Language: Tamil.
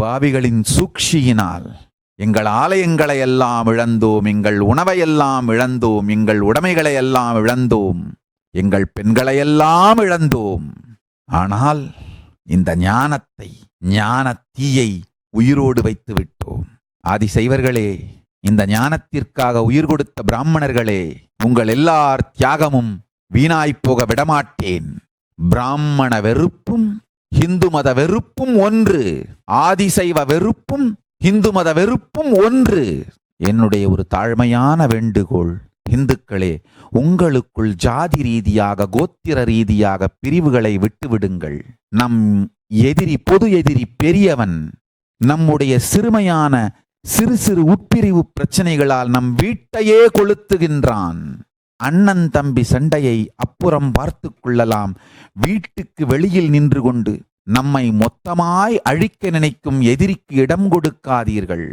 படுபாவிகளின் சூழ்ச்சியினால் எங்கள் ஆலயங்களை எல்லாம் இழந்தோம், எங்கள் உணவையெல்லாம் இழந்தோம், எங்கள் உடைமைகளை எல்லாம் இழந்தோம், எங்கள் பெண்களையெல்லாம் இழந்தோம். ஆனால் இந்த ஞானத்தை, ஞான தீயை உயிரோடு வைத்து விட்டோம். ஆதிசைவர்களே, இந்த ஞானத்திற்காக உயிர் கொடுத்த பிராமணர்களே, உங்கள் எல்லார் தியாகமும் வீணாய்ப்போக விடமாட்டேன். பிராமண வெறுப்பும் இந்து மத வெறுப்பும் ஒன்று, ஆதிசைவ வெறுப்பும் இந்து மத வெறுப்பும் ஒன்று. என்னுடைய ஒரு தாழ்மையான வேண்டுகோள், இந்துக்களே, உங்களுக்குள் ஜாதி ரீதியாக, கோத்திர ரீதியாக பிரிவுகளை விட்டுவிடுங்கள். நம் எதிரி, பொது எதிரி பெரியவன். நம்முடைய சிறுமையான சிறு சிறு உட்பிரிவு பிரச்சனைகளால் நம் வீட்டையே கொளுத்துகின்றான். அண்ணன் தம்பி சண்டையை அப்புறம் பார்த்து கொள்ளலாம். வீட்டுக்கு வெளியில் நின்று கொண்டு நம்மை மொத்தமாய் அழிக்க நினைக்கும் எதிரிக்கு இடம் கொடுக்காதீர்கள்.